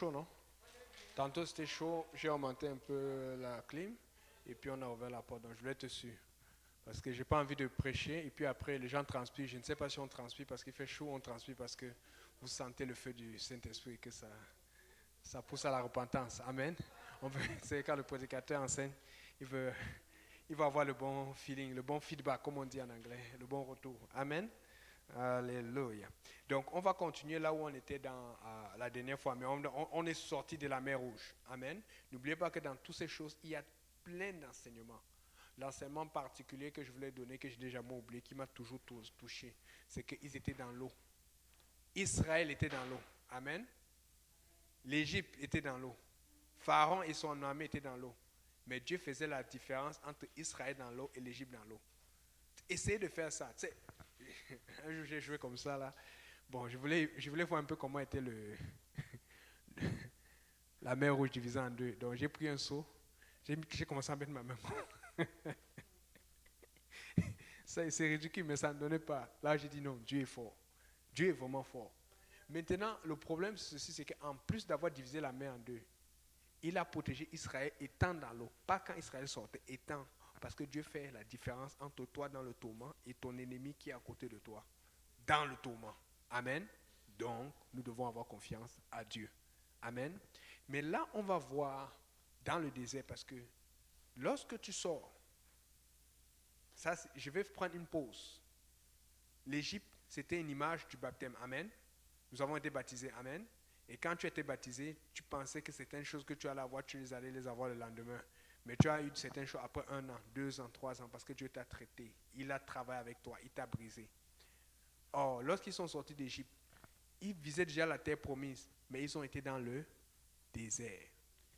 Chaud, non? Tantôt c'était chaud, j'ai augmenté un peu la clim et puis on a ouvert la porte. Donc je voulais être sûr. Parce que j'ai pas envie de prêcher et puis après les gens transpirent. Je ne sais pas si on transpire parce qu'il fait chaud ou on transpire parce que vous sentez le feu du Saint-Esprit et que ça pousse à la repentance. Amen. C'est quand le prédicateur enseigne, il veut, il va avoir le bon feeling, le bon feedback, comme on dit en anglais, le bon retour. Amen. Alléluia. Donc, on va continuer là où on était la dernière fois, mais on est sorti de la mer Rouge. Amen. N'oubliez pas que dans toutes ces choses, il y a plein d'enseignements. L'enseignement particulier que je voulais donner, que j'ai déjà oublié, qui m'a toujours touché, c'est qu'ils étaient dans l'eau. Israël était dans l'eau. Amen. L'Égypte était dans l'eau. Pharaon et son armée étaient dans l'eau. Mais Dieu faisait la différence entre Israël dans l'eau et l'Égypte dans l'eau. Essayez de faire ça. Tu sais, un jour j'ai joué comme ça là. Bon, je voulais voir un peu comment était la mer Rouge divisée en deux. Donc j'ai pris un seau. J'ai commencé à mettre ma main. Ça, c'est ridicule, mais ça ne donnait pas. Là, j'ai dit non, Dieu est fort. Dieu est vraiment fort. Maintenant, le problème, c'est qu'en plus d'avoir divisé la mer en deux, il a protégé Israël étant dans l'eau. Pas quand Israël sortait, étant. Parce que Dieu fait la différence entre toi dans le tourment et ton ennemi qui est à côté de toi dans le tourment. Amen. Donc, nous devons avoir confiance à Dieu. Amen. Mais là, on va voir dans le désert parce que lorsque tu sors, ça, je vais prendre une pause. L'Égypte, c'était une image du baptême. Amen. Nous avons été baptisés. Amen. Et quand tu étais baptisé, tu pensais que certaines choses que tu allais avoir, tu allais les avoir le lendemain. Mais tu as eu certaines choses après 1 an, 2 ans, 3 ans, parce que Dieu t'a traité. Il a travaillé avec toi, il t'a brisé. Or, lorsqu'ils sont sortis d'Égypte, ils visaient déjà la terre promise, mais ils ont été dans le désert.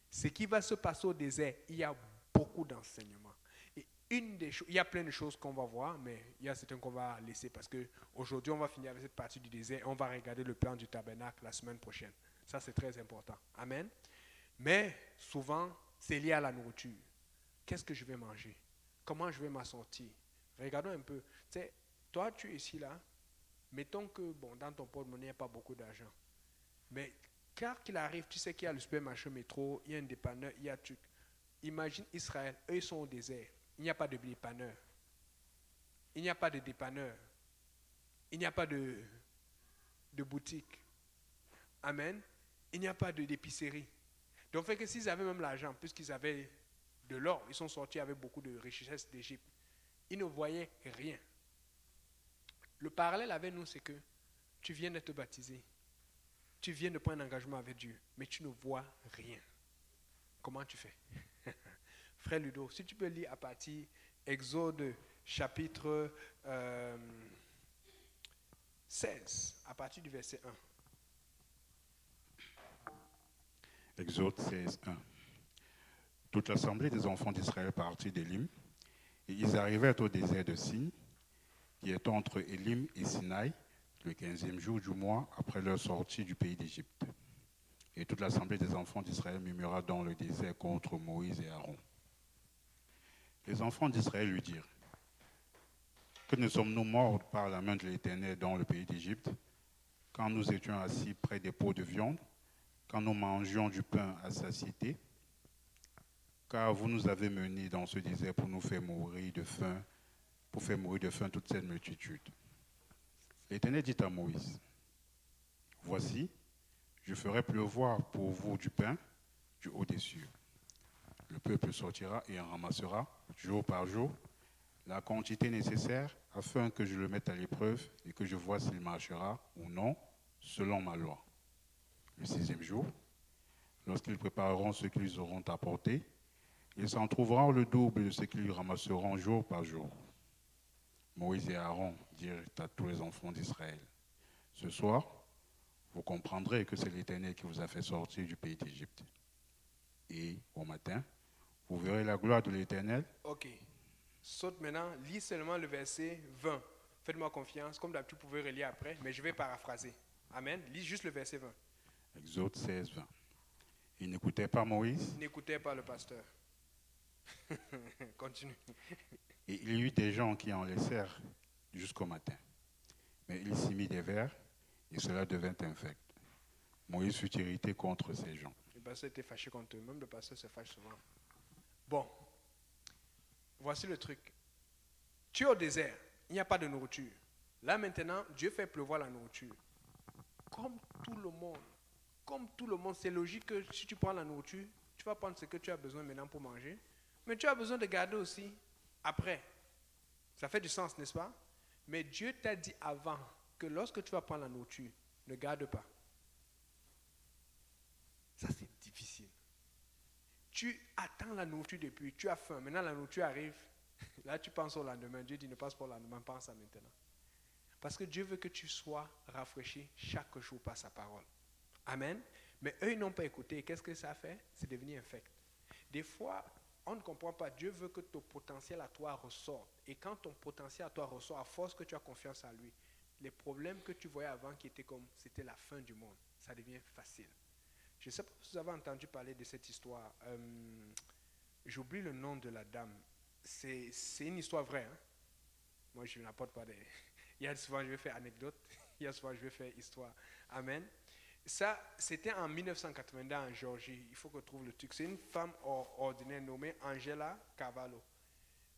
Ce qui va se passer au désert, il y a beaucoup d'enseignements. Et une des choses, il y a plein de choses qu'on va voir, mais il y a certaines qu'on va laisser parce qu'aujourd'hui, on va finir avec cette partie du désert. On va regarder le plan du tabernacle la semaine prochaine. Ça, c'est très important. Amen. Mais souvent, c'est lié à la nourriture. Qu'est-ce que je vais manger? Comment je vais m'en sortir? Regardons un peu. Tu sais, toi, tu es ici, là. Mettons que, bon, dans ton porte-monnaie, il n'y a pas beaucoup d'argent. Mais car qu'il arrive, tu sais qu'il y a le supermarché métro, il y a un dépanneur, il y a truc. Imagine Israël, eux ils sont au désert. Il n'y a pas de dépanneur. Il n'y a pas de dépanneur. Il n'y a pas de boutique. Amen. Il n'y a pas d'épicerie. Donc, fait que s'ils avaient même l'argent, puisqu'ils avaient de l'or, ils sont sortis avec beaucoup de richesses d'Égypte. Ils ne voyaient rien. Le parallèle avec nous, c'est que tu viens d'être baptisé. Tu viens de prendre un engagement avec Dieu, mais tu ne vois rien. Comment tu fais? Frère Ludo, si tu peux lire à partir Exode chapitre 16, à partir du verset 1. Exode 16, 1. Toute l'assemblée des enfants d'Israël partit d'Élim, et ils arrivèrent au désert de Sin, qui est entre Élim et Sinaï, le 15e jour du mois après leur sortie du pays d'Égypte. Et toute l'assemblée des enfants d'Israël murmura dans le désert contre Moïse et Aaron. Les enfants d'Israël lui dirent: Que ne sommes-nous morts par la main de l'Éternel dans le pays d'Égypte, quand nous étions assis près des pots de viande, quand nous mangions du pain à satiété? Car vous nous avez menés dans ce désert pour nous faire mourir de faim, pour faire mourir de faim toute cette multitude. L'Éternel dit à Moïse: Voici, je ferai pleuvoir pour vous du pain du haut des cieux. Le peuple sortira et en ramassera, jour par jour, la quantité nécessaire afin que je le mette à l'épreuve et que je vois s'il marchera ou non, selon ma loi. Le 6e jour, lorsqu'ils prépareront ce qu'ils auront apporté, ils s'en trouveront le double de ce qu'ils ramasseront jour par jour. Moïse et Aaron dirent à tous les enfants d'Israël: Ce soir, vous comprendrez que c'est l'Éternel qui vous a fait sortir du pays d'Égypte. Et au matin, vous verrez la gloire de l'Éternel. Ok. Saute maintenant, lis seulement le verset 20. Faites-moi confiance, comme d'habitude, vous pouvez relire après, mais je vais paraphraser. Amen. Lis juste le verset 20. Exode 16, 20. Ils n'écoutaient pas Moïse, N'écoutez pas le pasteur. Continue. et il y eut des gens qui en laissèrent jusqu'au matin. Mais il s'y mit des vers, et cela devint infect. Moïse fut irrité contre ces gens. Le pasteur était fâché contre eux. Même le pasteur se fâche souvent. Bon, voici le truc. Tu es au désert, il n'y a pas de nourriture. Là maintenant, Dieu fait pleuvoir la nourriture. Comme tout le monde, c'est logique que si tu prends la nourriture, tu vas prendre ce que tu as besoin maintenant pour manger. Mais tu as besoin de garder aussi après. Ça fait du sens, n'est-ce pas? Mais Dieu t'a dit avant que lorsque tu vas prendre la nourriture, ne garde pas. Ça, c'est difficile. Tu attends la nourriture depuis, tu as faim. Maintenant, la nourriture arrive. Là, tu penses au lendemain. Dieu dit ne passe pas au lendemain, pense à maintenant. Parce que Dieu veut que tu sois rafraîchi chaque jour par sa parole. Amen. Mais eux, ils n'ont pas écouté. Qu'est-ce que ça a fait? C'est devenu infect. Des fois, on ne comprend pas. Dieu veut que ton potentiel à toi ressorte. Et quand ton potentiel à toi ressort, à force que tu as confiance en lui, les problèmes que tu voyais avant qui étaient comme c'était la fin du monde, ça devient facile. Je ne sais pas si vous avez entendu parler de cette histoire. J'oublie le nom de la dame. C'est une histoire vraie. Hein? Moi, je n'apporte pas des... Il y a souvent, je vais faire anecdote. Il y a souvent, je vais faire histoire. Amen. Ça, c'était en 1982 en Géorgie. Il faut que je trouve le truc. C'est une femme ordinaire nommée Angela Cavallo.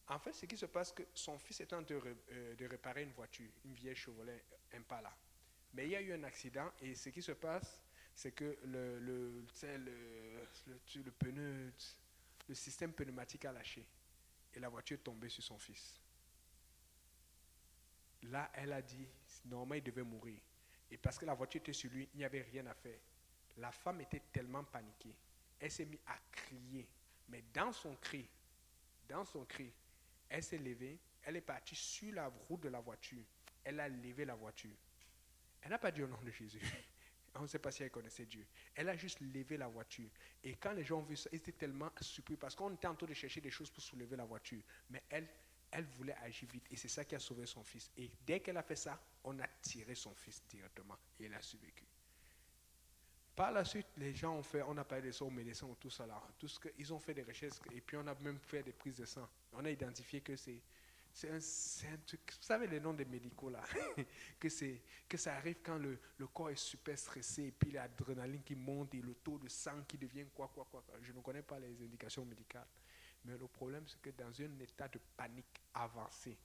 En fait, ce qui se passe, c'est que son fils est en train de réparer une voiture, une vieille Chevrolet Impala. Mais il y a eu un accident et ce qui se passe, c'est que le pneu, le système pneumatique a lâché et la voiture est tombée sur son fils. Là, elle a dit, normalement, il devait mourir. Et parce que la voiture était sur lui, il n'y avait rien à faire. La femme était tellement paniquée. Elle s'est mise à crier. Mais dans son cri, elle s'est levée, elle est partie sur la roue de la voiture. Elle a levé la voiture. Elle n'a pas dit au nom de Jésus. On ne sait pas si elle connaissait Dieu. Elle a juste levé la voiture. Et quand les gens ont vu ça, ils étaient tellement surpris parce qu'on était en train de chercher des choses pour soulever la voiture. Mais elle voulait agir vite et c'est ça qui a sauvé son fils. Et dès qu'elle a fait ça, on a tiré son fils directement et il a survécu. Par la suite, les gens on a parlé de ça aux médecins ou tout ça là. Ils ont fait des recherches et puis on a même fait des prises de sang. On a identifié que c'est un truc, vous savez les noms des médicaux là, que ça arrive quand le corps est super stressé et puis l'adrénaline qui monte et le taux de sang qui devient quoi. Je ne connais pas les indications médicales. Mais le problème, c'est que dans un état de panique avancée,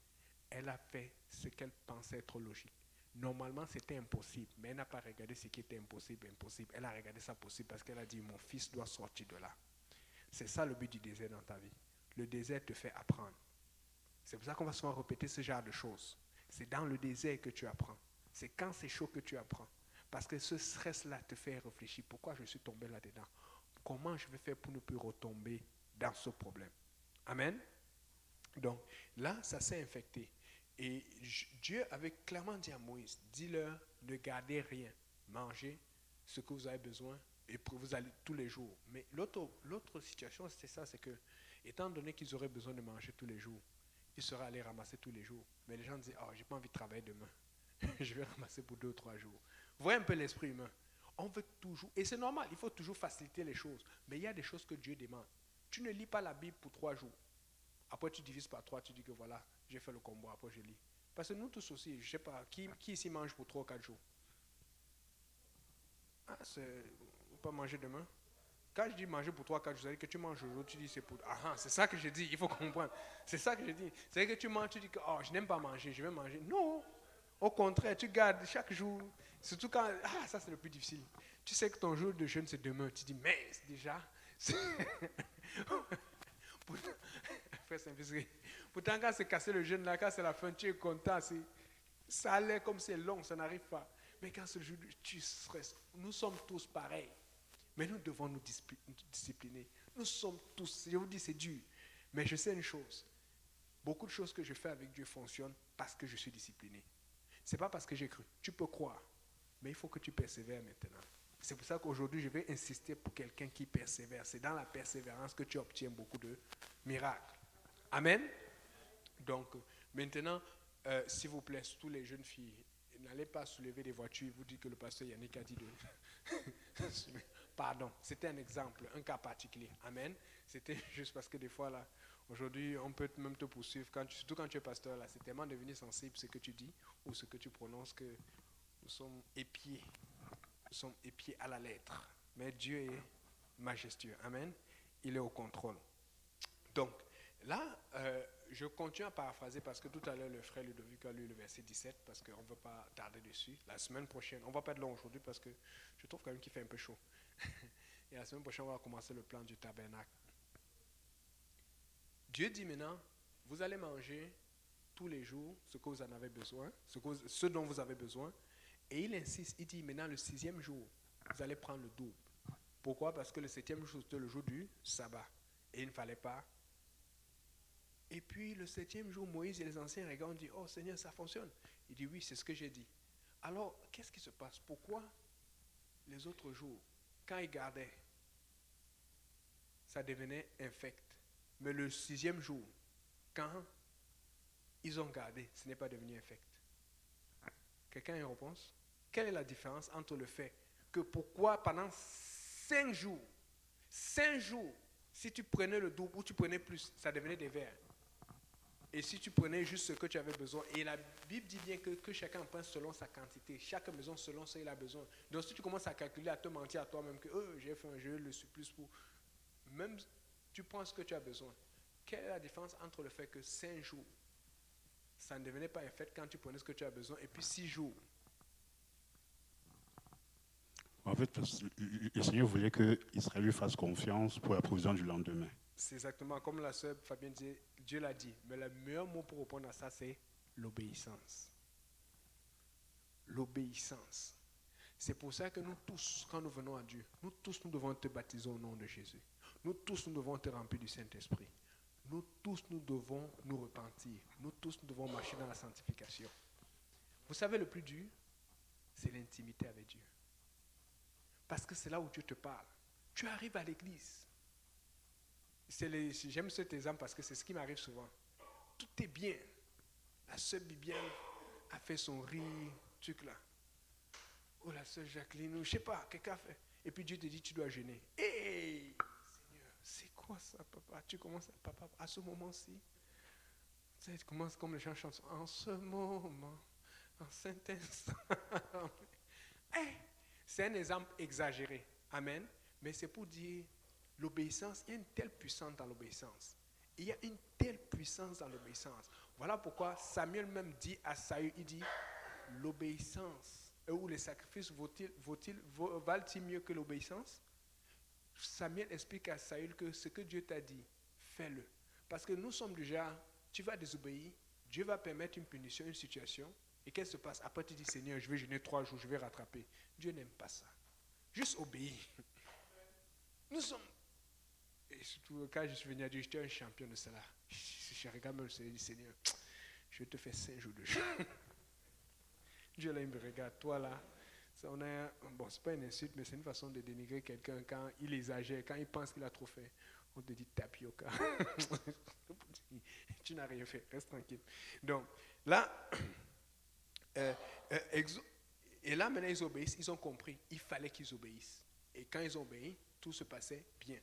elle a fait ce qu'elle pensait être logique. Normalement, c'était impossible, mais elle n'a pas regardé ce qui était impossible. Elle a regardé ça possible parce qu'elle a dit, mon fils doit sortir de là. C'est ça le but du désert dans ta vie. Le désert te fait apprendre. C'est pour ça qu'on va souvent répéter ce genre de choses. C'est dans le désert que tu apprends. C'est quand c'est chaud que tu apprends. Parce que ce stress-là te fait réfléchir. Pourquoi je suis tombé là-dedans? Comment je vais faire pour ne plus retomber dans ce problème? Amen. Donc là, ça s'est infecté. Et Dieu avait clairement dit à Moïse, dis-leur, ne gardez rien, mangez ce que vous avez besoin et vous allez tous les jours. Mais l'autre situation, c'est ça, c'est que, étant donné qu'ils auraient besoin de manger tous les jours, ils seraient allés ramasser tous les jours. Mais les gens disent, oh, j'ai pas envie de travailler demain. Je vais ramasser pour 2 ou 3 jours. Vous voyez un peu l'esprit humain. On veut toujours, et c'est normal, il faut toujours faciliter les choses. Mais il y a des choses que Dieu demande. Tu ne lis pas la Bible pour 3 jours. Après, tu divises par 3, tu dis que voilà, j'ai fait le combo, après je lis. Parce que nous tous aussi, je ne sais pas, qui ici mange pour 3 ou 4 jours? Ah, on peut manger demain. Quand je dis manger pour 3 ou 4 jours, c'est que tu manges aujourd'hui, tu dis c'est pour... Ah, c'est ça que je dis, il faut comprendre. C'est ça que je dis. C'est que tu manges, tu dis que oh, je n'aime pas manger, je vais manger. Non, au contraire, tu gardes chaque jour. Surtout quand... Ah, ça c'est le plus difficile. Tu sais que ton jour de jeûne c'est demain. Tu dis, mais déjà... Pourtant, quand c'est cassé le jeûne là, quand c'est la fin, tu es content. Ça a l'air comme c'est long, ça n'arrive pas. Mais quand c'est le jour, tu stresses. Nous sommes tous pareils. Mais nous devons nous discipliner. Nous sommes tous, je vous dis, c'est dur. Mais je sais une chose. Beaucoup de choses que je fais avec Dieu fonctionnent parce que je suis discipliné. Ce n'est pas parce que j'ai cru. Tu peux croire. Mais il faut que tu persévères maintenant. C'est pour ça qu'aujourd'hui, je vais insister pour quelqu'un qui persévère. C'est dans la persévérance que tu obtiens beaucoup de miracles. Amen. Donc, maintenant, s'il vous plaît, tous les jeunes filles, n'allez pas soulever des voitures. Vous dites que le pasteur Yannick a dit de... Pardon, c'était un exemple, un cas particulier. Amen. C'était juste parce que des fois, là, aujourd'hui, on peut même te poursuivre, surtout quand tu es pasteur, là, c'est tellement devenu sensible ce que tu dis ou ce que tu prononces que nous sommes épiés. sont épiés à la lettre. Mais Dieu est majestueux. Amen. Il est au contrôle. Donc, là, je continue à paraphraser parce que tout à l'heure, le frère Ludovic a lu le verset 17 parce qu'on ne veut pas tarder dessus. La semaine prochaine, on ne va pas être long aujourd'hui parce que je trouve quand même qu'il fait un peu chaud. Et la semaine prochaine, on va commencer le plan du tabernacle. Dieu dit maintenant, vous allez manger tous les jours ce que vous en avez besoin, ce dont vous avez besoin. Et il insiste, il dit maintenant le 6e jour, vous allez prendre le double. Pourquoi? Parce que le 7e jour, c'était le jour du sabbat. Et il ne fallait pas. Et puis le 7e jour, Moïse et les anciens regardent, dit, oh Seigneur, ça fonctionne. Il dit, oui, c'est ce que j'ai dit. Alors, qu'est-ce qui se passe? Pourquoi les autres jours, quand ils gardaient, ça devenait infect. Mais le 6e jour, quand ils ont gardé, ce n'est pas devenu infect. Quelqu'un a une réponse? Quelle est la différence entre le fait que pourquoi pendant 5 jours, si tu prenais le double ou tu prenais plus, ça devenait des vers. Et si tu prenais juste ce que tu avais besoin, et la Bible dit bien que chacun prend selon sa quantité, chaque maison selon ce qu'il a besoin. Donc si tu commences à calculer, à te mentir à toi-même que j'ai fait un jeu, le surplus pour... Même tu prends ce que tu as besoin. Quelle est la différence entre le fait que 5 jours, ça ne devenait pas un fait quand tu prenais ce que tu as besoin, et puis 6 jours? En fait, le Seigneur voulait qu'Israël lui fasse confiance pour la provision du lendemain. C'est exactement comme la sœur Fabienne disait, Dieu l'a dit. Mais le meilleur mot pour répondre à ça, c'est l'obéissance. L'obéissance. C'est pour ça que nous tous, quand nous venons à Dieu, nous tous, nous devons te baptiser au nom de Jésus. Nous tous, nous devons te remplir du Saint-Esprit. Nous tous, nous devons nous repentir. Nous tous, nous devons marcher dans la sanctification. Vous savez, le plus dur, c'est l'intimité avec Dieu. Parce que c'est là où Dieu te parle. Tu arrives à l'église. J'aime cet exemple parce que c'est ce qui m'arrive souvent. Tout est bien. La sœur Bibiane a fait son riz, truc là. Oh, la sœur Jacqueline, ou je sais pas, quelqu'un a fait. Et puis Dieu te dit, tu dois jeûner. Hey, Seigneur, c'est quoi ça, papa? Tu commences, papa, à ce moment-ci. Tu commences comme les gens chantent. En ce moment, en cet instant. Hey, c'est un exemple exagéré. Amen. Mais c'est pour dire, l'obéissance, il y a une telle puissance dans l'obéissance. Il y a une telle puissance dans l'obéissance. Voilà pourquoi Samuel même dit à Saül, il dit, l'obéissance, ou les sacrifices valent-ils mieux que l'obéissance? Samuel explique à Saül que ce que Dieu t'a dit, fais-le. Parce que nous sommes déjà, tu vas désobéir, Dieu va permettre une punition, une situation, et qu'est-ce qui se passe? Après tu dis, Seigneur, je vais jeûner 3 jours, je vais rattraper. Dieu n'aime pas ça. Juste obéir. Nous sommes... Et surtout, quand je suis venu à Dieu, j'étais un champion de cela. Je regarde même le Seigneur, je dis, Seigneur, je te fais 5 jours de jeûne. Dieu là, il me regarde, toi là, bon, c'est pas une insulte, mais c'est une façon de dénigrer quelqu'un quand il exagère, quand il pense qu'il a trop fait. On te dit tapioca. Tu n'as rien fait, reste tranquille. Donc, là, et là, maintenant, ils obéissent, ils ont compris, il fallait qu'ils obéissent. Et quand ils ont obéi, tout se passait bien.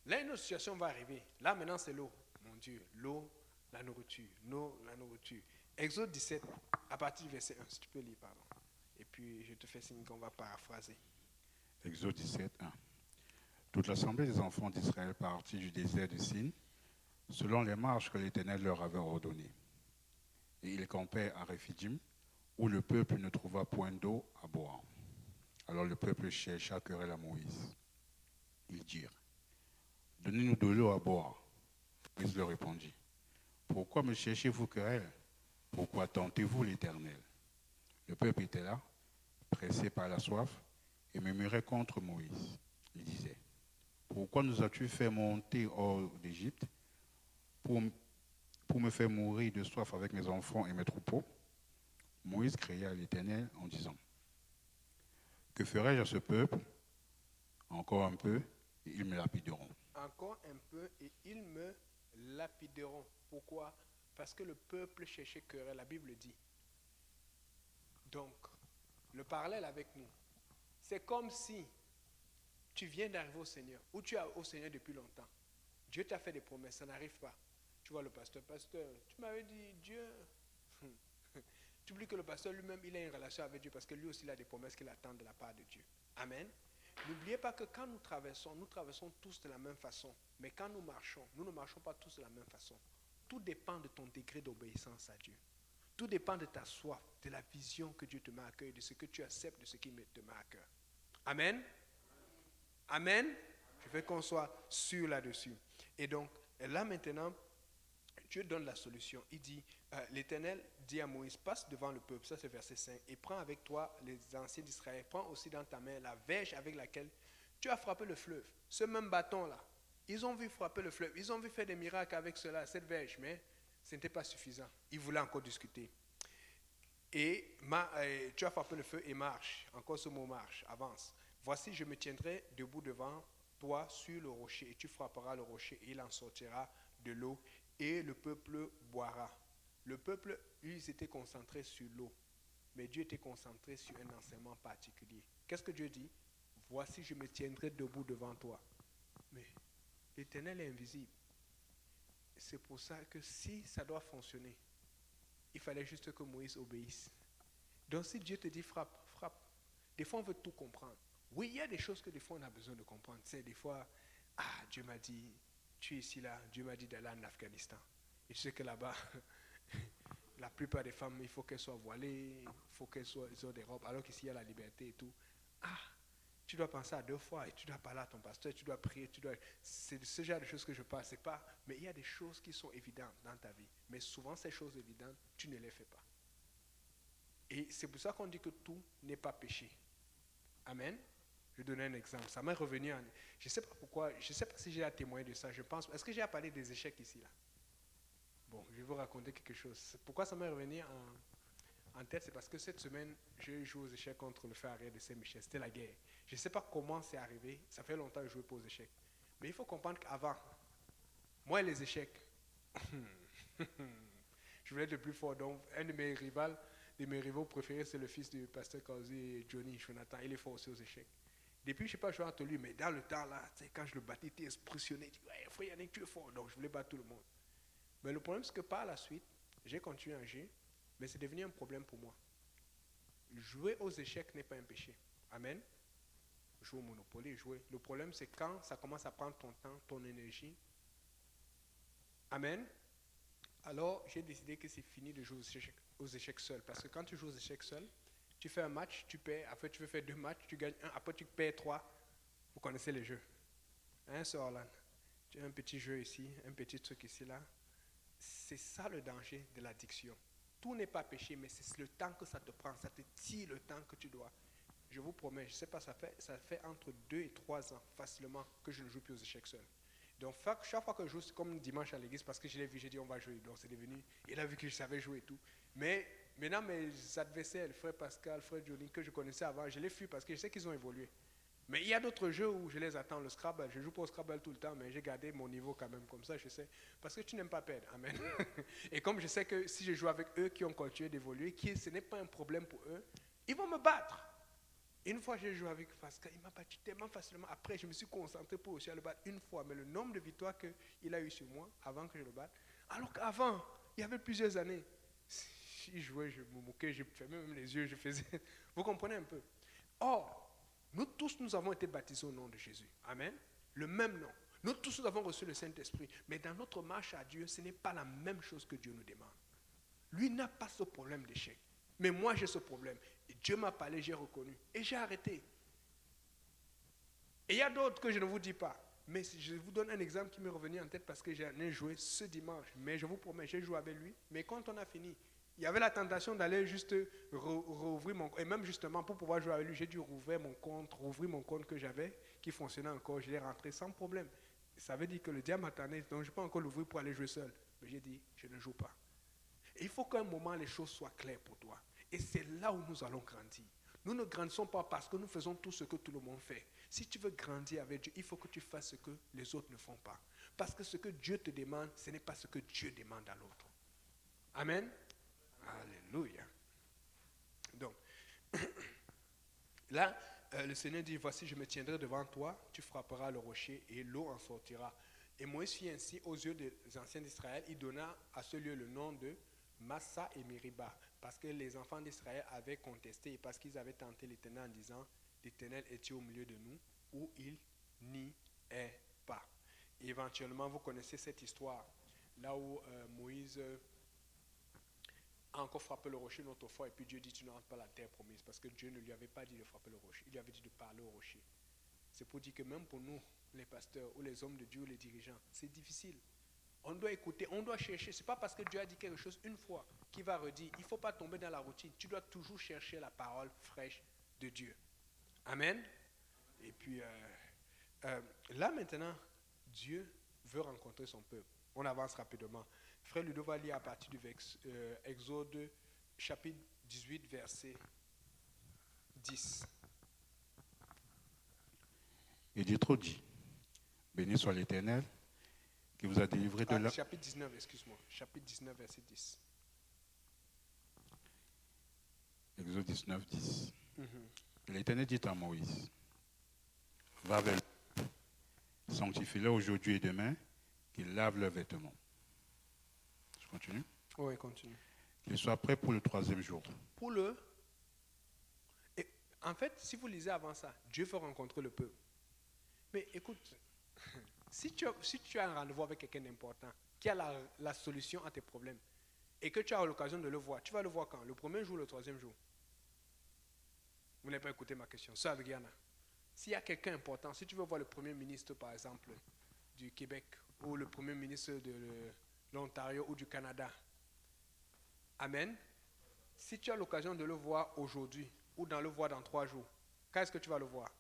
Là, une autre situation va arriver. Là, maintenant, c'est l'eau. Mon Dieu, l'eau, la nourriture. L'eau, la nourriture. Exode 17, à partir du verset 1, si tu peux lire, pardon. Et puis, je te fais signe qu'on va paraphraser. Exode 17, 1. Toute l'assemblée des enfants d'Israël partit du désert de Sin, selon les marches que l'Éternel leur avait ordonnées. Et ils campaient à Rephidim, où le peuple ne trouva point d'eau à boire. Alors le peuple chercha querelle à Moïse. Ils dirent, donnez-nous de l'eau à boire. Moïse leur répondit, pourquoi me cherchez-vous querelle? Pourquoi tentez-vous l'Éternel? Le peuple était là, pressé par la soif, et murmurait contre Moïse. Il disait, pourquoi nous as-tu fait monter hors d'Égypte pour me faire mourir de soif avec mes enfants et mes troupeaux? Moïse cria à l'Éternel en disant, que ferai-je à ce peuple? Encore un peu, et ils me lapideront. Encore un peu, et ils me lapideront. Pourquoi? Parce que le peuple cherchait querelle, la Bible dit. Donc, le parallèle avec nous, c'est comme si tu viens d'arriver au Seigneur, ou tu es au Seigneur depuis longtemps. Dieu t'a fait des promesses, ça n'arrive pas. Tu vois le pasteur, tu m'avais dit, Dieu... Tu oublies que le pasteur lui-même, il a une relation avec Dieu parce que lui aussi, il a des promesses qu'il attend de la part de Dieu. Amen. N'oubliez pas que quand nous traversons tous de la même façon. Mais quand nous marchons, nous ne marchons pas tous de la même façon. Tout dépend de ton degré d'obéissance à Dieu. Tout dépend de ta soif, de la vision que Dieu te met à cœur, de ce que tu acceptes, de ce qui te met à cœur. Amen. Amen. Je veux qu'on soit sûr là-dessus. Et donc, là maintenant, Dieu donne la solution. Il dit, l'Éternel dit à Moïse, passe devant le peuple, ça c'est verset 5, et prends avec toi les anciens d'Israël, prends aussi dans ta main la verge avec laquelle tu as frappé le fleuve. Ce même bâton-là, ils ont vu frapper le fleuve, ils ont vu faire des miracles avec cela, cette verge, mais ce n'était pas suffisant. Ils voulaient encore discuter. Et tu as frappé le feu et marche, encore ce mot marche, avance. Voici, je me tiendrai debout devant toi sur le rocher, et tu frapperas le rocher, et il en sortira de l'eau, et le peuple boira. Le peuple, ils étaient concentrés sur l'eau, mais Dieu était concentré sur un enseignement particulier. Qu'est-ce que Dieu dit? Voici, je me tiendrai debout devant toi. Mais l'Éternel est invisible. C'est pour ça que si ça doit fonctionner, il fallait juste que Moïse obéisse. Donc si Dieu te dit frappe, frappe. Des fois on veut tout comprendre. Oui, il y a des choses que des fois on a besoin de comprendre. C'est des fois, Dieu m'a dit, tu es ici là, Dieu m'a dit d'aller en Afghanistan. Et tu sais que là-bas, la plupart des femmes, il faut qu'elles soient voilées, il faut qu'elles aient des robes, alors qu'ici il y a la liberté et tout. Tu dois penser à 2 fois et tu dois parler à ton pasteur, tu dois prier, c'est ce genre de choses que je parle, c'est pas, mais il y a des choses qui sont évidentes dans ta vie. Mais souvent ces choses évidentes, tu ne les fais pas. Et c'est pour ça qu'on dit que tout n'est pas péché. Amen. Je vais donner un exemple. Ça m'est revenu je ne sais pas pourquoi, je ne sais pas si j'ai à témoigner de ça, je pense. Est-ce que j'ai à parler des échecs ici là? Bon, je vais vous raconter quelque chose. Pourquoi ça m'est revenu en tête, c'est parce que cette semaine, j'ai joué aux échecs contre le frère arrière de Saint-Michel. C'était la guerre. Je ne sais pas comment c'est arrivé. Ça fait longtemps que je ne jouais pas aux échecs. Mais il faut comprendre qu'avant, moi et les échecs, je voulais être le plus fort. Donc, un de mes rivaux préférés, c'est le fils du pasteur Kazi, Johnny Jonathan. Il est fort aussi aux échecs. Depuis, je ne sais pas jouer entre lui, mais dans le temps, là, quand je le battais, il était impressionné. Il dit, ouais, frère Yannick, tu es fort. Donc, je voulais battre tout le monde. Mais le problème, c'est que par la suite, j'ai continué à jouer, mais c'est devenu un problème pour moi. Jouer aux échecs n'est pas un péché. Amen. Jouer au Monopoly, jouer. Le problème, c'est quand ça commence à prendre ton temps, ton énergie. Amen. Alors, j'ai décidé que c'est fini de jouer aux échecs seul. Parce que quand tu joues aux échecs seul, tu fais un match, tu perds. Après, tu veux faire 2 matchs, tu gagnes 1. Après, tu perds 3. Vous connaissez les jeux. Hein, Sir Orlan? Tu as un petit jeu ici, un petit truc ici, là. C'est ça le danger de l'addiction. Tout n'est pas péché, mais c'est le temps que ça te prend. Ça te tire le temps que tu dois. Je vous promets, je ne sais pas, ça fait entre 2 et 3 ans facilement que je ne joue plus aux échecs seul. Donc chaque fois que je joue, c'est comme dimanche à l'église parce que je l'ai vu, j'ai dit on va jouer. Donc c'est devenu, il a vu que je savais jouer et tout. Mais maintenant mes adversaires, frère Pascal, frère Johnny, que je connaissais avant, je les fuis parce que je sais qu'ils ont évolué. Mais il y a d'autres jeux où je les attends, le Scrabble, je joue pas au Scrabble tout le temps, mais j'ai gardé mon niveau quand même, comme ça je sais. Parce que tu n'aimes pas perdre, amen. Et comme je sais que si je joue avec eux qui ont continué d'évoluer, ce n'est pas un problème pour eux, ils vont me battre. Une fois j'ai joué avec Pascal, il m'a battu tellement facilement. Après, je me suis concentré pour aussi le battre une fois, mais le nombre de victoires qu'il a eu sur moi avant que je le batte, alors qu'avant, il y avait plusieurs années, si je jouais, je me moquais, je fermais même les yeux, je faisais... Vous comprenez un peu? Or, nous tous, nous avons été baptisés au nom de Jésus. Amen. Le même nom. Nous tous, nous avons reçu le Saint-Esprit. Mais dans notre marche à Dieu, ce n'est pas la même chose que Dieu nous demande. Lui n'a pas ce problème d'échec. Mais moi, j'ai ce problème. Et Dieu m'a parlé, j'ai reconnu. Et j'ai arrêté. Et il y a d'autres que je ne vous dis pas. Mais je vous donne un exemple qui m'est revenu en tête parce que j'en ai joué ce dimanche. Mais je vous promets, j'ai joué avec lui. Mais quand on a fini, il y avait la tentation d'aller juste rouvrir mon compte. Et même justement, pour pouvoir jouer avec lui, j'ai dû rouvrir mon compte que j'avais, qui fonctionnait encore. Je l'ai rentré sans problème. Ça veut dire que le diable m'attendait, donc je ne peux pas encore l'ouvrir pour aller jouer seul. Mais j'ai dit, je ne joue pas. Et il faut qu'à un moment, les choses soient claires pour toi. Et c'est là où nous allons grandir. Nous ne grandissons pas parce que nous faisons tout ce que tout le monde fait. Si tu veux grandir avec Dieu, il faut que tu fasses ce que les autres ne font pas. Parce que ce que Dieu te demande, ce n'est pas ce que Dieu demande à l'autre. Amen. Alléluia. Donc, là, le Seigneur dit, voici, je me tiendrai devant toi, tu frapperas le rocher et l'eau en sortira. Et Moïse fit ainsi aux yeux des anciens d'Israël. Il donna à ce lieu le nom de Massa et Meriba, parce que les enfants d'Israël avaient contesté et parce qu'ils avaient tenté l'Éternel en disant, l'Éternel est-il au milieu de nous ou il n'y est pas. Et éventuellement, vous connaissez cette histoire, là où Moïse a encore frappé le rocher une autre fois, et puis Dieu dit, tu ne rentres pas à la terre promise, parce que Dieu ne lui avait pas dit de frapper le rocher, il lui avait dit de parler au rocher. C'est pour dire que même pour nous, les pasteurs, ou les hommes de Dieu, ou les dirigeants, c'est difficile. On doit écouter, on doit chercher. Ce n'est pas parce que Dieu a dit quelque chose une fois qu'il va redire. Il ne faut pas tomber dans la routine. Tu dois toujours chercher la parole fraîche de Dieu. Amen. Et puis, là maintenant, Dieu veut rencontrer son peuple. On avance rapidement. Frère Ludo va lire à partir du Exode chapitre 18, verset 10. Et Dieu dit, béni soit l'Éternel, qui vous a délivré de la... Chapitre 19, excuse-moi. Chapitre 19, verset 10. Exode 19, 10. L'Éternel dit à Moïse, va vers le sanctifie-le aujourd'hui et demain, qu'il lave leurs vêtements. Je continue? Oui, continue. Qu'il soit prêt pour le 3e jour. Pour le... Et en fait, si vous lisez avant ça, Dieu veut rencontrer le peuple. Mais écoute, si tu as un rendez-vous avec quelqu'un d'important, qui a la solution à tes problèmes, et que tu as l'occasion de le voir, tu vas le voir quand? Le 1er jour ou le 3e jour? Vous n'avez pas écouté ma question. Sœur Adriana, s'il y a quelqu'un important, si tu veux voir le Premier ministre, par exemple, du Québec, ou le Premier ministre de l'Ontario ou du Canada, amen, si tu as l'occasion de le voir aujourd'hui, ou de le voir dans 3 jours, quand est-ce que tu vas le voir?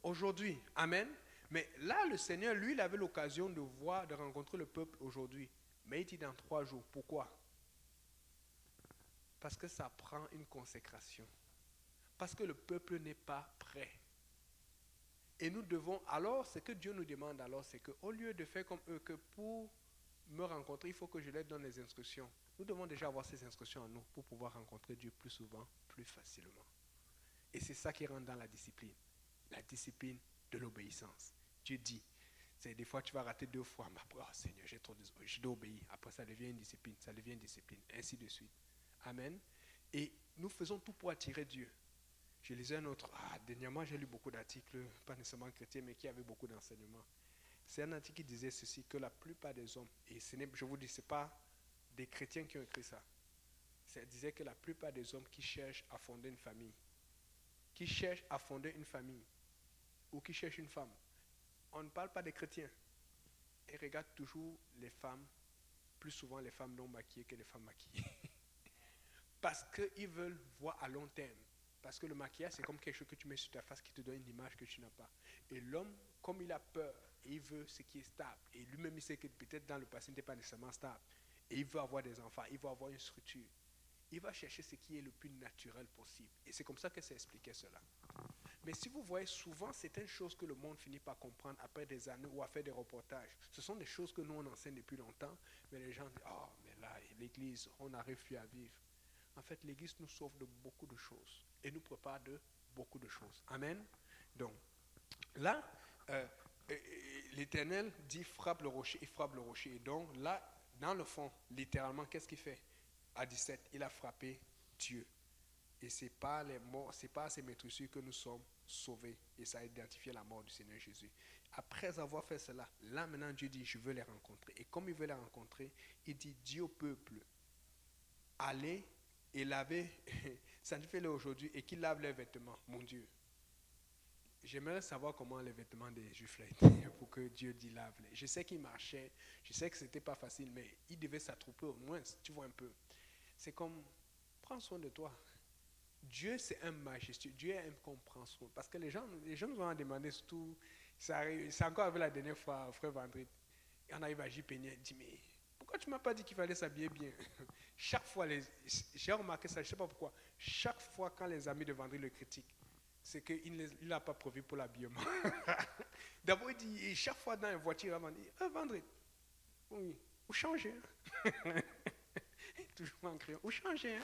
Aujourd'hui, amen. Mais là, le Seigneur, lui, il avait l'occasion de voir, de rencontrer le peuple aujourd'hui. Mais il dit dans 3 jours. Pourquoi? Parce que ça prend une consécration. Parce que le peuple n'est pas prêt. Et nous devons, alors, ce que Dieu nous demande, alors, c'est qu'au lieu de faire comme eux, que pour me rencontrer, il faut que je leur donne les instructions. Nous devons déjà avoir ces instructions en nous pour pouvoir rencontrer Dieu plus souvent, plus facilement. Et c'est ça qui rentre dans la discipline. La discipline de l'obéissance. Dieu dit, c'est des fois tu vas rater 2 fois, mais après, oh Seigneur, je dois obéir. Après, ça devient une discipline, ça devient une discipline, ainsi de suite. Amen. Et nous faisons tout pour attirer Dieu. Je lisais un autre, dernièrement j'ai lu beaucoup d'articles, pas nécessairement chrétiens, mais qui avaient beaucoup d'enseignements. C'est un article qui disait ceci, que la plupart des hommes, et je vous dis, ce n'est pas des chrétiens qui ont écrit ça, ça disait que la plupart des hommes qui cherchent à fonder une famille, ou qui cherchent une femme, on ne parle pas des chrétiens. Ils regardent toujours les femmes, plus souvent les femmes non maquillées que les femmes maquillées. Parce qu'ils veulent voir à long terme. Parce que le maquillage, c'est comme quelque chose que tu mets sur ta face qui te donne une image que tu n'as pas. Et l'homme, comme il a peur, et il veut ce qui est stable, et lui-même il sait que peut-être dans le passé, il n'était pas nécessairement stable, et il veut avoir des enfants, il veut avoir une structure, il va chercher ce qui est le plus naturel possible. Et c'est comme ça que ça expliquait cela. Mais si vous voyez, souvent, c'est une chose que le monde finit par comprendre après des années ou à faire des reportages. Ce sont des choses que nous, on enseigne depuis longtemps, mais les gens disent, oh, mais là, l'église, on n'arrive plus à vivre. En fait, l'église nous sauve de beaucoup de choses et nous prépare de beaucoup de choses. Amen. Donc, là, l'Éternel dit, frappe le rocher, il frappe le rocher. Et donc, là, dans le fond, littéralement, qu'est-ce qu'il fait? À 17, il a frappé Dieu. Et ce n'est pas les morts, ce n'est pas à ces maîtrisures que nous sommes sauvés. Et ça a identifié la mort du Seigneur Jésus. Après avoir fait cela, là maintenant Dieu dit, je veux les rencontrer. Et comme il veut les rencontrer, il dit, dis au peuple, allez et lavez, sanctifiez-les aujourd'hui et qu'ils lavent leurs vêtements, mon Dieu. J'aimerais savoir comment les vêtements des Juifs étaient pour que Dieu dit lave-les. Je sais qu'ils marchaient, je sais que ce n'était pas facile, mais ils devaient s'attrouper au moins, tu vois un peu. C'est comme, prends soin de toi. Dieu, c'est un majestueux. Dieu aime qu'on prenne soin. Parce que les gens nous ont demandé surtout, c'est encore avec la dernière fois, frère Vendredi. Et on arrive à JPN, il dit, mais pourquoi tu ne m'as pas dit qu'il fallait s'habiller bien? Chaque fois, j'ai remarqué ça, je ne sais pas pourquoi, chaque fois quand les amis de Vendredi le critiquent, c'est qu'il ne l'a pas prévu pour l'habillement. D'abord, il dit, chaque fois dans une voiture, il dit, Vendredi, oui, vous changez. Toujours en criant, vous changez.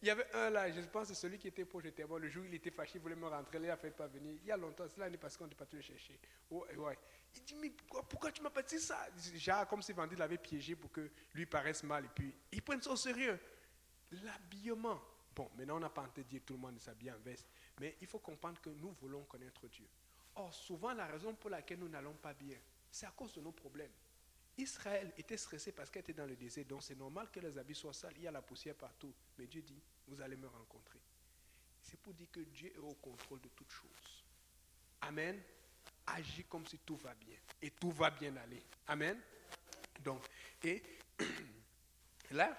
Il y avait un là, je pense que c'est celui qui était projeté. Bon, le jour où il était fâché, il voulait me rentrer, il a fait pas venir. Il y a longtemps, c'est l'année passée qu'on n'est pas tout le chercher. Ouais. Il dit, mais pourquoi tu m'as pas dit ça? Genre, comme si Vendredi l'avait piégé pour que lui paraisse mal. Et puis, ils prennent ça au sérieux. L'habillement, Bon, maintenant on n'a pas en train de dire que tout le monde s'habille en veste, mais il faut comprendre que nous voulons connaître Dieu. Or, souvent la raison pour laquelle nous n'allons pas bien, c'est à cause de nos problèmes. Israël était stressé parce qu'elle était dans le désert, donc c'est normal que les habits soient sales, il y a la poussière partout. Mais Dieu dit, vous allez me rencontrer. C'est pour dire que Dieu est au contrôle de toutes choses. Amen. Agis comme si tout va bien. Et tout va bien aller. Amen. Donc, et là,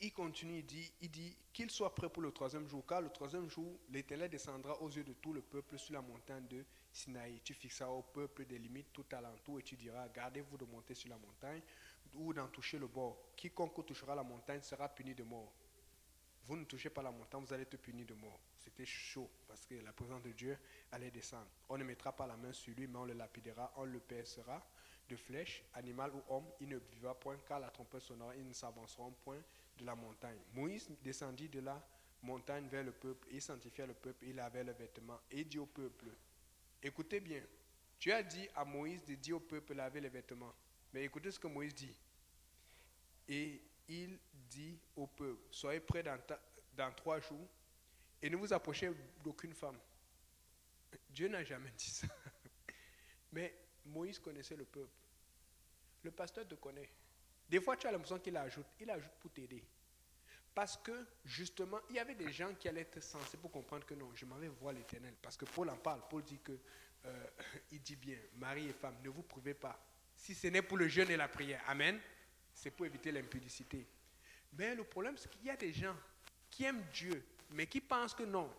il continue, il dit qu'il soit prêt pour le troisième jour, car le troisième jour, l'Éternel descendra aux yeux de tout le peuple sur la montagne de Sinaï. Tu fixeras au peuple des limites tout alentour et tu diras, gardez-vous de monter sur la montagne ou d'en toucher le bord. Quiconque touchera la montagne sera puni de mort. Vous ne touchez pas la montagne, vous allez être puni de mort. C'était chaud parce que la présence de Dieu allait descendre. On ne mettra pas la main sur lui, mais on le lapidera, on le percera de flèches, animal ou homme, il ne vivra point, car la trompette sonnera, ils ne s'avanceront point de la montagne. Moïse descendit de la montagne vers le peuple, il sanctifia le peuple, il lavait les vêtements, et dit au peuple, écoutez bien, Dieu a dit à Moïse de dire au peuple laver les vêtements. Mais écoutez ce que Moïse dit. Et il dit au peuple, soyez prêts dans 3 jours et ne vous approchez d'aucune femme. Dieu n'a jamais dit ça. Mais Moïse connaissait le peuple. Le pasteur te connaît. Des fois, tu as l'impression qu'il ajoute pour t'aider. Parce que, justement, il y avait des gens qui allaient être censés pour comprendre que non, je m'en vais voir l'Éternel. Parce que Paul en parle. Paul dit que, il dit bien, mari et femme, ne vous prouvez pas. Si ce n'est pour le jeûne et la prière. Amen. C'est pour éviter l'impudicité. Mais le problème, c'est qu'il y a des gens qui aiment Dieu, mais qui pensent que non.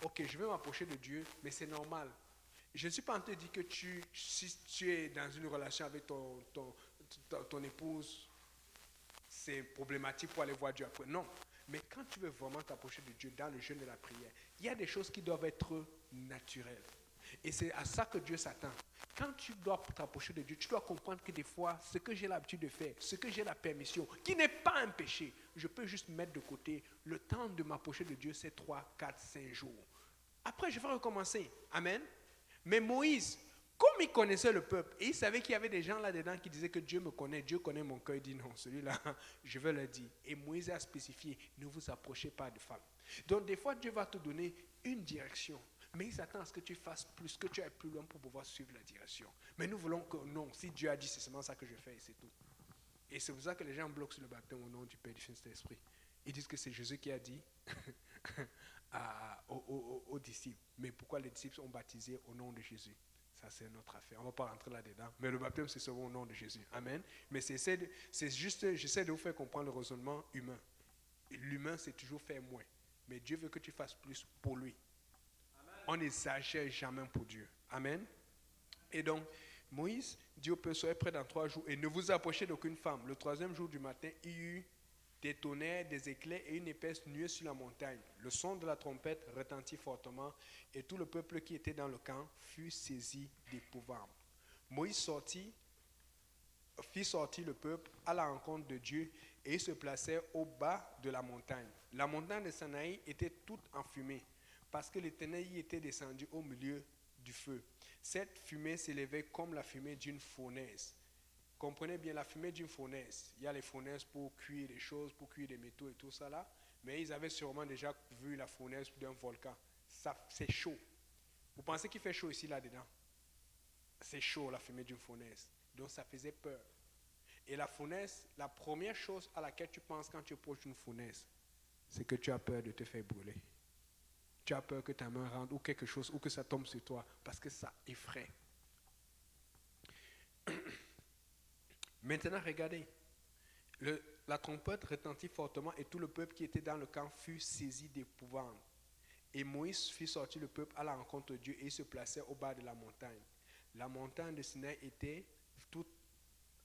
Ok, je vais m'approcher de Dieu, mais c'est normal. Je ne suis pas en train de dire que si tu es dans une relation avec ton épouse, c'est problématique pour aller voir Dieu après. Non. Mais quand tu veux vraiment t'approcher de Dieu dans le jeûne et la prière, il y a des choses qui doivent être naturelles. Et c'est à ça que Dieu s'attend. Quand tu dois t'approcher de Dieu, tu dois comprendre que des fois, ce que j'ai l'habitude de faire, ce que j'ai la permission, qui n'est pas un péché, je peux juste mettre de côté. Le temps de m'approcher de Dieu, c'est 3, 4, 5 jours. Après, je vais recommencer. Amen. Mais Moïse, comme il connaissait le peuple, et il savait qu'il y avait des gens là-dedans qui disaient que Dieu me connaît, Dieu connaît mon cœur, il dit non, celui-là, je vais le dire. Et Moïse a spécifié, ne vous approchez pas de femmes. Donc des fois, Dieu va te donner une direction, mais il s'attend à ce que tu fasses plus, que tu ailles plus loin pour pouvoir suivre la direction. Mais nous voulons que non, si Dieu a dit, c'est seulement ça que je fais et c'est tout. Et c'est pour ça que les gens bloquent sur le baptême au nom du Père, du Fils et de l'Esprit. Ils disent que c'est Jésus qui a dit aux disciples. Mais pourquoi les disciples sont baptisés au nom de Jésus? Ça, c'est notre affaire. On ne va pas rentrer là-dedans. Mais le baptême, c'est seulement au nom de Jésus. Amen. Mais c'est juste, j'essaie de vous faire comprendre le raisonnement humain. L'humain, c'est toujours faire moins. Mais Dieu veut que tu fasses plus pour lui. Amen. On n'exagère jamais pour Dieu. Amen. Et donc, Moïse dit au peuple, soyez prêts dans 3 jours et ne vous approchez d'aucune femme. Le 3e jour du matin, il y eut des tonnerres, des éclairs et une épaisse nuée sur la montagne. Le son de la trompette retentit fortement et tout le peuple qui était dans le camp fut saisi d'épouvante. Moïse fit sortir le peuple à la rencontre de Dieu et il se plaçait au bas de la montagne. La montagne de Sinaï était toute enfumée parce que l'Éternel y était descendu au milieu du feu. Cette fumée s'élevait comme la fumée d'une fournaise. Comprenez bien, la fumée d'une fournaise. Il y a les fournaises pour cuire des choses, pour cuire des métaux et tout ça là. Mais ils avaient sûrement déjà vu la fournaise d'un volcan. C'est chaud. Vous pensez qu'il fait chaud ici, là-dedans? C'est chaud, la fumée d'une fournaise. Donc ça faisait peur. Et la fournaise, la première chose à laquelle tu penses quand tu approches d'une fournaise, c'est que tu as peur de te faire brûler. Tu as peur que ta main rentre ou quelque chose, ou que ça tombe sur toi, parce que ça effraie. Maintenant, regardez. La trompette retentit fortement et tout le peuple qui était dans le camp fut saisi d'épouvante. Et Moïse fit sortir le peuple à la rencontre de Dieu et il se plaçait au bas de la montagne. La montagne de Sinaï était toute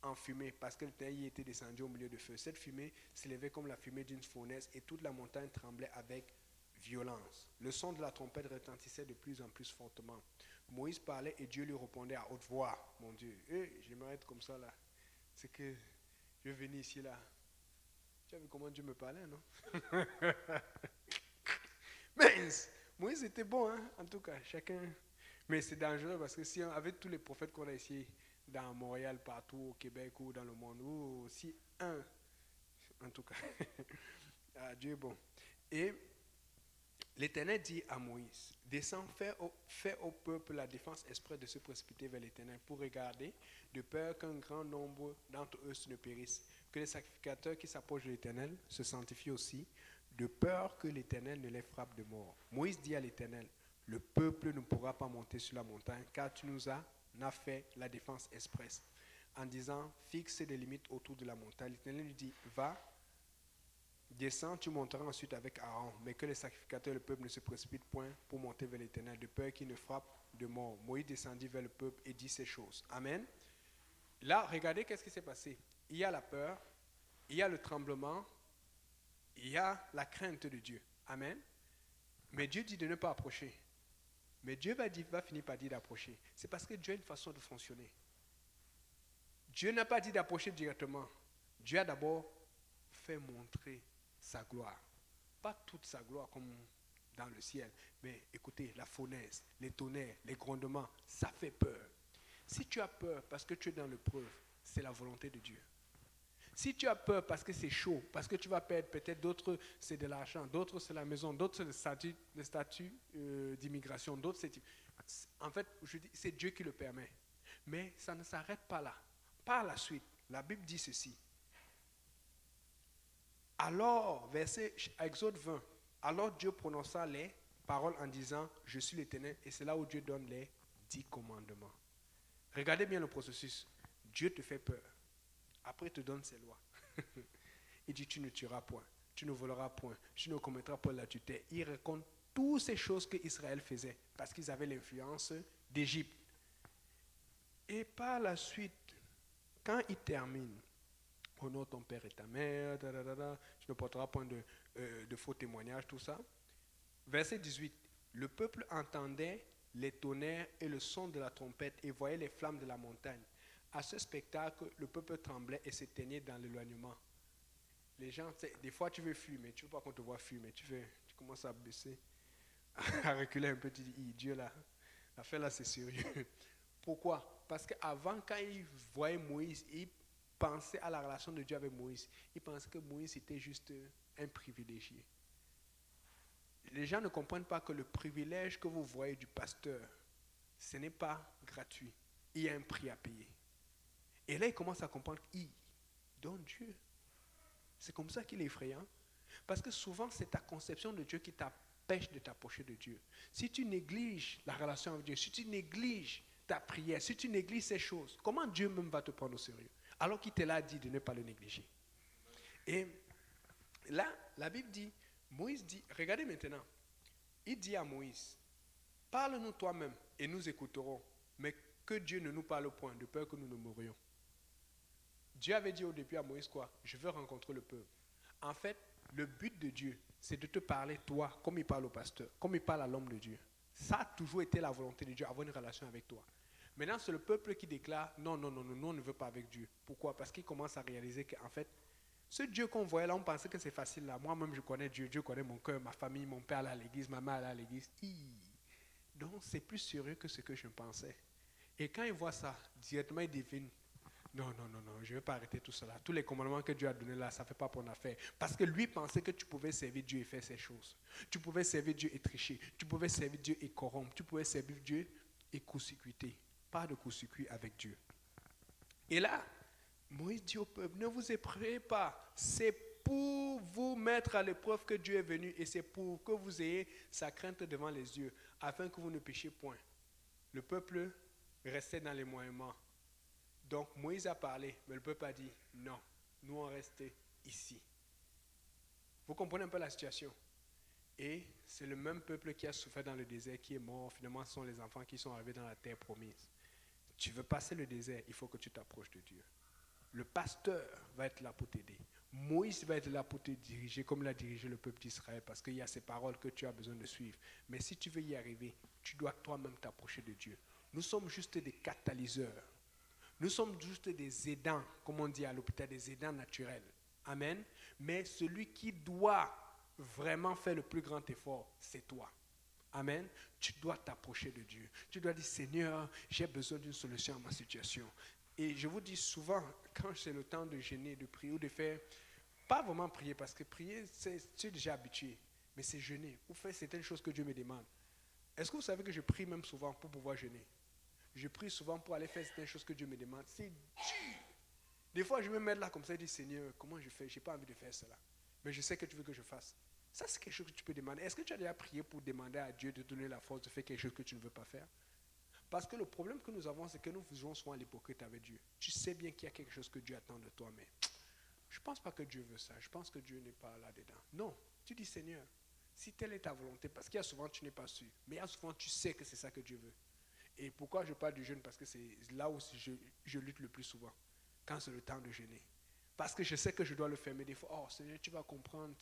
enfumée parce que l'Éternel y était descendu au milieu de feu. Cette fumée s'élevait comme la fumée d'une fournaise et toute la montagne tremblait avec violence. Le son de la trompette retentissait de plus en plus fortement. Moïse parlait et Dieu lui répondait à haute voix. Mon Dieu, j'aimerais être comme ça là. C'est que je vais venir ici là. Tu as vu comment Dieu me parlait, non? Mais Moïse était bon, hein? En tout cas, chacun. Mais c'est dangereux parce que si avec tous les prophètes qu'on a ici, dans Montréal, partout au Québec ou dans le monde, ou si un, en tout cas, Ah, Dieu est bon. Et l'Éternel dit à Moïse, descends, fais au peuple la défense exprès de se précipiter vers l'Éternel pour regarder, de peur qu'un grand nombre d'entre eux ne périssent, que les sacrificateurs qui s'approchent de l'Éternel se sanctifient aussi, de peur que l'Éternel ne les frappe de mort. Moïse dit à l'Éternel, le peuple ne pourra pas monter sur la montagne, car tu nous as fait la défense expresse. En disant, fixe des limites autour de la montagne, l'Éternel lui dit, va, descends, tu monteras ensuite avec Aaron, mais que les sacrificateurs et le peuple ne se précipitent point pour monter vers l'Éternel, de peur qu'il ne frappe de mort. Moïse descendit vers le peuple et dit ces choses. Amen. Là, regardez qu'est-ce qui s'est passé. Il y a la peur, il y a le tremblement, il y a la crainte de Dieu. Amen. Mais Dieu dit de ne pas approcher. Mais Dieu va finir par dire d'approcher. C'est parce que Dieu a une façon de fonctionner. Dieu n'a pas dit d'approcher directement. Dieu a d'abord fait montrer sa gloire. Pas toute sa gloire comme dans le ciel. Mais écoutez, la fournaise, les tonnerres, les grondements, ça fait peur. Si tu as peur parce que tu es dans l'épreuve, c'est la volonté de Dieu. Si tu as peur parce que c'est chaud, parce que tu vas perdre peut-être d'autres, c'est de l'argent, d'autres c'est la maison, d'autres c'est le statut d'immigration, d'autres c'est... En fait, je dis, c'est Dieu qui le permet. Mais ça ne s'arrête pas là. Par la suite, la Bible dit ceci. Alors, verset Exode 20, alors Dieu prononça les paroles en disant, je suis l'Éternel, et c'est là où Dieu donne les 10 commandements. Regardez bien le processus. Dieu te fait peur. Après, il te donne ses lois. Il dit, tu ne tueras point, tu ne voleras point, tu ne commettras pas l'adultère. Il raconte toutes ces choses que Israël faisait, parce qu'ils avaient l'influence d'Égypte. Et par la suite, quand il termine, honore ton père et ta mère, tu ne porteras point de faux témoignages, tout ça. Verset 18, le peuple entendait les tonnerres et le son de la trompette et voyait les flammes de la montagne. À ce spectacle, le peuple tremblait et s'éteignait dans l'éloignement. Les gens, des fois tu veux fumer, tu ne veux pas qu'on te voit fumer, tu commences à baisser, à reculer un peu, tu dis, Dieu là, l'affaire là c'est sérieux. Pourquoi? Parce qu'avant, quand il voyait Moïse, il pensait à la relation de Dieu avec Moïse. Il pensait que Moïse était juste un privilégié. Les gens ne comprennent pas que le privilège que vous voyez du pasteur, ce n'est pas gratuit. Il y a un prix à payer. Et là, il commence à comprendre, donc Dieu. C'est comme ça qu'il est effrayant. Parce que souvent, c'est ta conception de Dieu qui t'empêche de t'approcher de Dieu. Si tu négliges la relation avec Dieu, si tu négliges ta prière, si tu négliges ces choses, comment Dieu même va te prendre au sérieux? Alors qu'il te l'a dit de ne pas le négliger. Et là, la Bible dit, Moïse dit, regardez maintenant, il dit à Moïse, parle-nous toi-même et nous écouterons, mais que Dieu ne nous parle point, de peur que nous ne mourions. Dieu avait dit au début à Moïse quoi? Je veux rencontrer le peuple. En fait, le but de Dieu, c'est de te parler toi, comme il parle au pasteur, comme il parle à l'homme de Dieu. Ça a toujours été la volonté de Dieu, avoir une relation avec toi. Maintenant, c'est le peuple qui déclare, non, nous on ne veut pas avec Dieu. Pourquoi? Parce qu'il commence à réaliser qu'en fait, ce Dieu qu'on voyait là, on pensait que c'est facile là. Moi-même, je connais Dieu, Dieu connaît mon cœur, ma famille, mon père allait à l'église, ma mère allait à l'église. Donc, c'est plus sérieux que ce que je pensais. Et quand il voit ça, directement, il devine, non, je ne vais pas arrêter tout cela. Tous les commandements que Dieu a donnés là, ça ne fait pas pour affaire. Parce que lui pensait que tu pouvais servir Dieu et faire ces choses. Tu pouvais servir Dieu et tricher. Tu pouvais servir Dieu et corrompre. Tu pouvais servir Dieu et court-circuiter. Pas de court-circuit avec Dieu. Et là, Moïse dit au peuple, ne vous effrayez pas. C'est pour vous mettre à l'épreuve que Dieu est venu et c'est pour que vous ayez sa crainte devant les yeux, afin que vous ne péchiez point. Le peuple restait dans l'émoignement. Donc Moïse a parlé, mais le peuple a dit, non, nous on reste ici. Vous comprenez un peu la situation? Et c'est le même peuple qui a souffert dans le désert, qui est mort. Finalement, ce sont les enfants qui sont arrivés dans la terre promise. Tu veux passer le désert, il faut que tu t'approches de Dieu. Le pasteur va être là pour t'aider. Moïse va être là pour te diriger comme il a dirigé le peuple d'Israël, parce qu'il y a ces paroles que tu as besoin de suivre. Mais si tu veux y arriver, tu dois toi-même t'approcher de Dieu. Nous sommes juste des catalyseurs. Nous sommes juste des aidants, comme on dit à l'hôpital, des aidants naturels. Amen. Mais celui qui doit vraiment faire le plus grand effort, c'est toi. Amen. Tu dois t'approcher de Dieu. Tu dois dire, Seigneur, j'ai besoin d'une solution à ma situation. Et je vous dis souvent, quand c'est le temps de jeûner, de prier ou de faire Pas vraiment prier, parce que prier, tu es déjà habitué. Mais c'est jeûner, ou faire certaines choses que Dieu me demande. Est-ce que vous savez que je prie même souvent pour pouvoir jeûner? Je prie souvent pour aller faire certaines choses que Dieu me demande. C'est dur. Des fois, je me mets là comme ça et dis, Seigneur, comment je fais? Je n'ai pas envie de faire cela. Mais je sais que tu veux que je fasse. Ça, c'est quelque chose que tu peux demander. Est-ce que tu as déjà prié pour demander à Dieu de donner la force de faire quelque chose que tu ne veux pas faire? Parce que le problème que nous avons, c'est que nous faisons souvent l'hypocrite avec Dieu. Tu sais bien qu'il y a quelque chose que Dieu attend de toi, mais je ne pense pas que Dieu veut ça. Je pense que Dieu n'est pas là-dedans. Non, tu dis, Seigneur, si telle est ta volonté, parce qu'il y a souvent tu n'es pas sûr, mais il y a souvent tu sais que c'est ça que Dieu veut. Et pourquoi je parle du jeûne? Parce que c'est là où je lutte le plus souvent, quand c'est le temps de jeûner. Parce que je sais que je dois le faire, mais des fois, oh Seigneur, tu vas comprendre,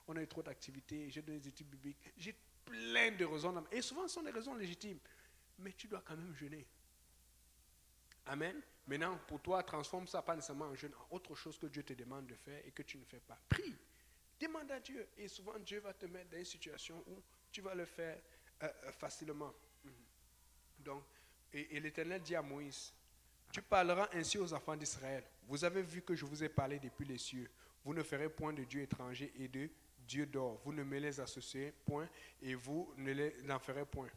on a eu trop d'activités, j'ai donné des études bibliques, j'ai plein de raisons, et souvent ce sont des raisons légitimes, mais tu dois quand même jeûner. Amen. Maintenant, pour toi, transforme ça pas nécessairement en jeûne, en autre chose que Dieu te demande de faire et que tu ne fais pas. Prie, demande à Dieu, et souvent Dieu va te mettre dans une situation où tu vas le faire facilement. Donc, et l'Éternel dit à Moïse, tu parleras ainsi aux enfants d'Israël. Vous avez vu que je vous ai parlé depuis les cieux. Vous ne ferez point de dieu étranger et de dieu d'or. Vous ne me les associez point et vous n'en ferez point.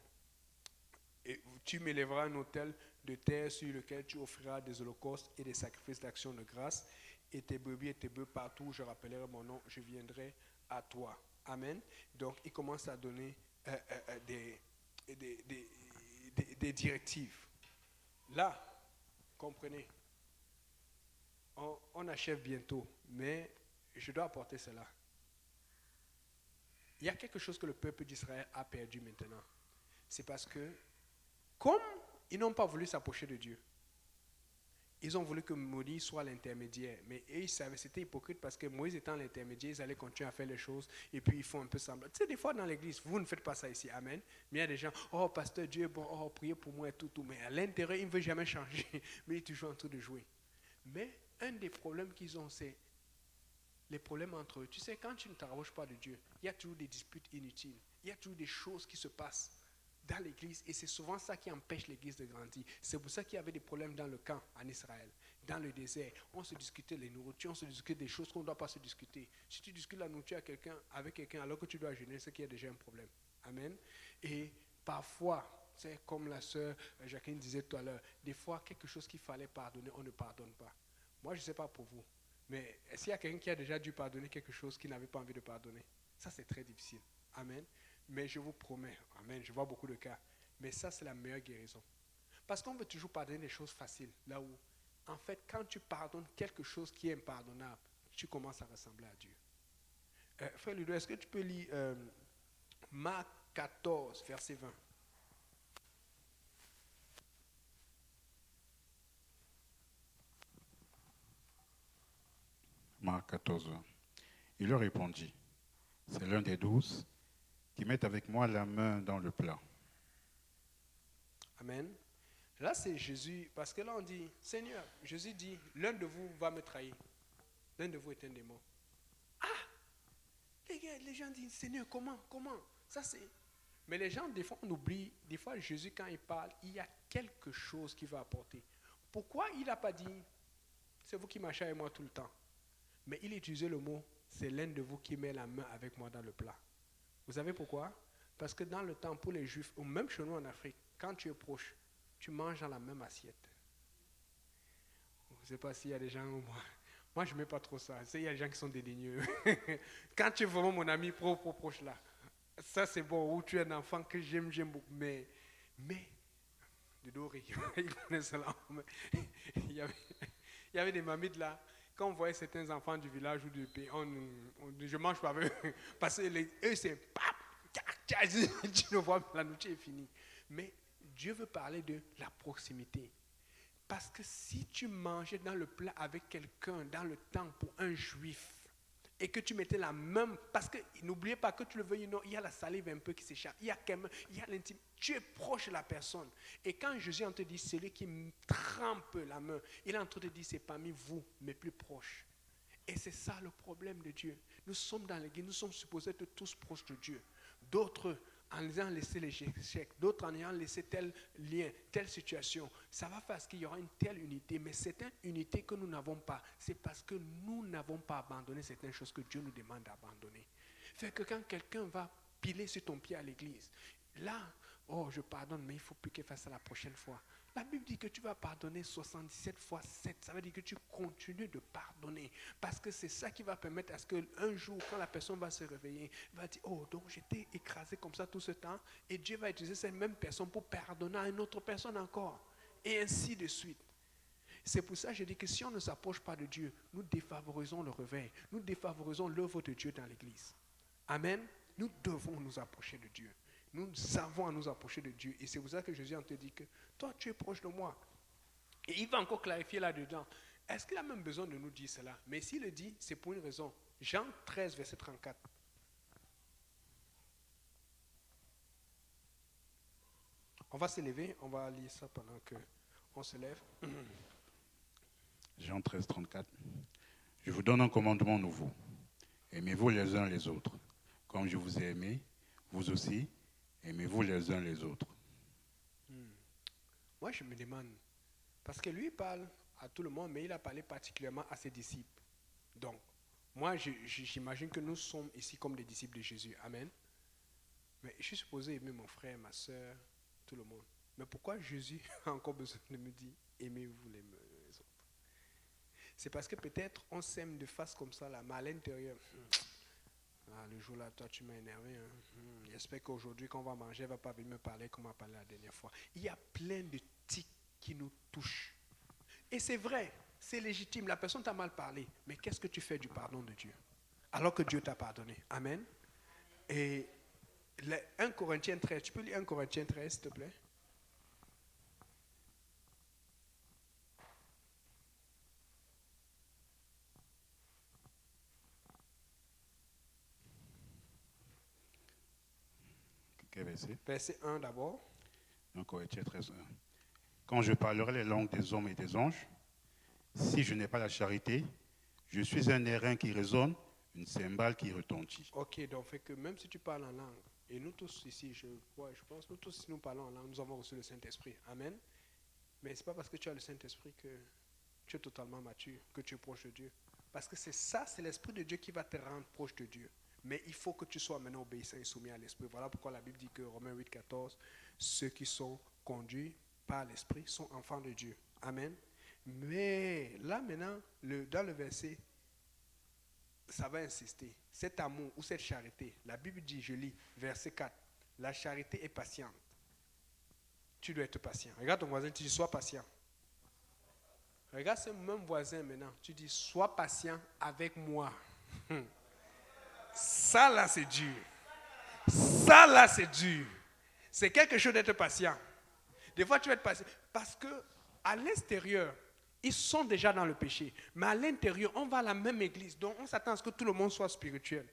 Et tu m'élèveras un autel de terre sur lequel tu offriras des holocaustes et des sacrifices d'action de grâce. Et tes brebis et tes bœufs, partout où je rappellerai mon nom, je viendrai à toi. Amen. Donc, il commence à donner des directives. Là, comprenez, on achève bientôt, mais je dois apporter cela. Il y a quelque chose que le peuple d'Israël a perdu maintenant. C'est parce que, comme ils n'ont pas voulu s'approcher de Dieu, ils ont voulu que Moïse soit l'intermédiaire. Mais ils savaient, c'était hypocrite parce que Moïse étant l'intermédiaire, ils allaient continuer à faire les choses et puis ils font un peu semblant. Tu sais, des fois dans l'église, vous ne faites pas ça ici, amen. Mais il y a des gens, oh pasteur Dieu, bon, oh priez pour moi et tout. Mais à l'intérieur, il ne veut jamais changer. Mais il est toujours en train de jouer. Mais un des problèmes qu'ils ont, c'est les problèmes entre eux. Tu sais, quand tu ne te rapproches pas de Dieu, il y a toujours des disputes inutiles. Il y a toujours des choses qui se passent dans l'église, et c'est souvent ça qui empêche l'église de grandir. C'est pour ça qu'il y avait des problèmes dans le camp en Israël, dans le désert. On se discutait les nourritures, on se discutait des choses qu'on ne doit pas se discuter. Si tu discutes la nourriture avec quelqu'un alors que tu dois jeûner, c'est qu'il y a déjà un problème. Amen. Et parfois, c'est comme la sœur Jacqueline disait tout à l'heure, des fois quelque chose qu'il fallait pardonner, on ne pardonne pas. Moi, je ne sais pas pour vous, mais est-ce qu'il y a quelqu'un qui a déjà dû pardonner quelque chose qu'il n'avait pas envie de pardonner? Ça, c'est très difficile. Amen. Mais je vous promets, amen, je vois beaucoup de cas, mais ça c'est la meilleure guérison. Parce qu'on veut toujours pardonner des choses faciles, là où, en fait, quand tu pardonnes quelque chose qui est impardonnable, tu commences à ressembler à Dieu. Frère Ludo, est-ce que tu peux lire Marc 14, verset 20? Marc 14. Il leur répondit, c'est l'un des 12 qui met avec moi la main dans le plat. Amen. Là, c'est Jésus, parce que là, on dit, Seigneur, Jésus dit, l'un de vous va me trahir. L'un de vous est un démon. Ah! Les gens disent, Seigneur, comment? Ça, c'est... Mais les gens, des fois, on oublie, des fois, Jésus, quand il parle, il y a quelque chose qu'il va apporter. Pourquoi il n'a pas dit, c'est vous qui marchez avec moi tout le temps? Mais il utilisait le mot, c'est l'un de vous qui met la main avec moi dans le plat. Vous savez pourquoi? Parce que dans le temps, pour les Juifs, ou même chez nous en Afrique, quand tu es proche, tu manges dans la même assiette. Je ne sais pas s'il y a des gens... Moi, je ne mets pas trop ça. Il y a des gens qui sont dédaigneux. Quand tu es vraiment mon ami proche là, ça c'est bon. Ou tu es un enfant que j'aime beaucoup. Mais de doré, il y avait des mamites là. Quand on voyait certains enfants du village ou du pays, je ne mange pas avec eux. Parce que eux, c'est pap, tu ne vois pas, la nourriture est finie. Mais Dieu veut parler de la proximité. Parce que si tu mangeais dans le plat avec quelqu'un dans le temps pour un juif, et que tu mettais la même, parce que n'oubliez pas que tu le veuilles, non, il y a la salive un peu qui s'échappe, il y a l'intime, tu es proche de la personne. Et quand Jésus te dit, celui qui trempe la main, il est en train de dire, c'est parmi vous, mais plus proche. Et c'est ça le problème de Dieu. Nous sommes dans l'église, nous sommes supposés être tous proches de Dieu. D'autres, en ayant laissé les échecs, d'autres en ayant laissé tel lien, telle situation. Ça va faire qu'il y aura une telle unité, mais c'est une unité que nous n'avons pas. C'est parce que nous n'avons pas abandonné certaines choses que Dieu nous demande d'abandonner. Fait que quand quelqu'un va piler sur ton pied à l'église, là, oh, je pardonne, mais il ne faut plus qu'il fasse ça la prochaine fois. La Bible dit que tu vas pardonner 77 fois 7. Ça veut dire que tu continues de pardonner. Parce que c'est ça qui va permettre à ce qu'un jour, quand la personne va se réveiller, elle va dire, oh, donc j'étais écrasé comme ça tout ce temps. Et Dieu va utiliser cette même personne pour pardonner à une autre personne encore. Et ainsi de suite. C'est pour ça que je dis que si on ne s'approche pas de Dieu, nous défavorisons le réveil. Nous défavorisons l'œuvre de Dieu dans l'église. Amen. Nous devons nous approcher de Dieu. Nous savons à nous approcher de Dieu. Et c'est pour ça que Jésus te dit que toi, tu es proche de moi. Et il va encore clarifier là-dedans. Est-ce qu'il a même besoin de nous dire cela? Mais s'il le dit, c'est pour une raison. Jean 13, verset 34. On va se lever, on va lire ça pendant qu'on se lève. Jean 13, 34. Je vous donne un commandement nouveau. Aimez-vous les uns les autres. Comme je vous ai aimé, vous aussi, aimez-vous les uns les autres. Moi, je me demande, parce que lui, il parle à tout le monde, mais il a parlé particulièrement à ses disciples. Donc, moi, j'imagine que nous sommes ici comme des disciples de Jésus. Amen. Mais je suis supposé aimer mon frère, ma soeur, tout le monde. Mais pourquoi Jésus a encore besoin de me dire, aimez-vous les autres? C'est parce que peut-être on s'aime de face comme ça, là, mais à l'intérieur, le jour-là, toi, tu m'as énervé. J'espère qu'aujourd'hui, quand on va manger, elle ne va pas venir me parler comme elle m'a parlé la dernière fois. Il y a plein de tics qui nous touchent. Et c'est vrai, c'est légitime. La personne t'a mal parlé. Mais qu'est-ce que tu fais du pardon de Dieu? Alors que Dieu t'a pardonné. Amen. Et 1 Corinthiens 13, tu peux lire 1 Corinthiens 13, s'il te plaît? Quel verset? Verset 1 d'abord. 1 Corinthiens 13, 1. Quand je parlerai les langues des hommes et des anges, si je n'ai pas la charité, je suis un airain qui résonne, une cymbale qui retentit. Ok, donc fait que même si tu parles en langue, et nous tous ici, je pense, nous tous si nous parlons en langue, nous avons reçu le Saint-Esprit. Amen. Mais ce n'est pas parce que tu as le Saint-Esprit que tu es totalement mature, que tu es proche de Dieu. Parce que c'est ça, c'est l'Esprit de Dieu qui va te rendre proche de Dieu. Mais il faut que tu sois maintenant obéissant et soumis à l'Esprit. Voilà pourquoi la Bible dit que Romains 8, 14, ceux qui sont conduits par l'Esprit sont enfants de Dieu. Amen. Mais là maintenant, dans le verset, ça va insister. Cet amour ou cette charité, la Bible dit, je lis, verset 4, la charité est patiente. Tu dois être patient. Regarde ton voisin, tu dis, sois patient. Regarde ce même voisin maintenant, tu dis, sois patient avec moi. Ça là, c'est dur. Ça là, c'est dur. C'est quelque chose d'être patient. Des fois, tu vas être patient. Parce que à l'extérieur, ils sont déjà dans le péché. Mais à l'intérieur, on va à la même église. Donc, on s'attend à ce que tout le monde soit spirituel.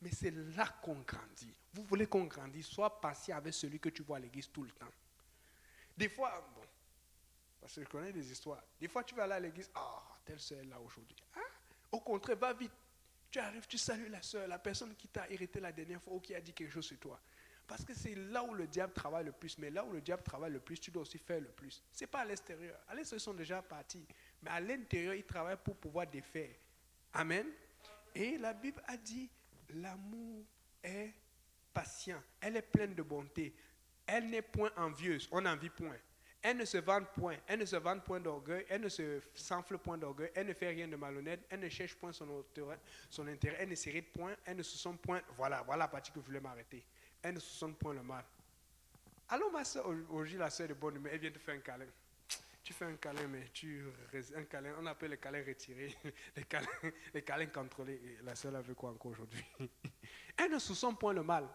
Mais c'est là qu'on grandit. Vous voulez qu'on grandisse, sois patient avec celui que tu vois à l'église tout le temps. Des fois, bon, parce que je connais des histoires. Des fois, tu vas aller à l'église, telle soeur est là aujourd'hui. Au contraire, va vite. Tu arrives, tu salues la soeur, la personne qui t'a irrité la dernière fois ou qui a dit quelque chose sur toi. Parce que c'est là où le diable travaille le plus. Mais là où le diable travaille le plus, tu dois aussi faire le plus. Ce n'est pas à l'extérieur. À l'extérieur, ils sont déjà partis. Mais à l'intérieur, ils travaillent pour pouvoir défaire. Amen. Et la Bible a dit, l'amour est patient. Elle est pleine de bonté. Elle n'est point envieuse. On n'envie point. Elle ne se vante point. Elle ne se vante point d'orgueil. Elle ne se s'enfle point d'orgueil. Elle ne fait rien de malhonnête. Elle ne cherche point son intérêt. Elle ne s'irrite point. Elle ne se sent point. Voilà la partie que je voulais m'arrêter. Elle ne se sent point le mal. Alors ma soeur, aujourd'hui la soeur de bonne humeur, elle vient te faire un câlin. Tu fais un câlin, mais un câlin, on appelle les câlins retirés, les câlins contrôlés. Et la soeur, elle veut quoi encore aujourd'hui? Elle ne soupçonne point le mal.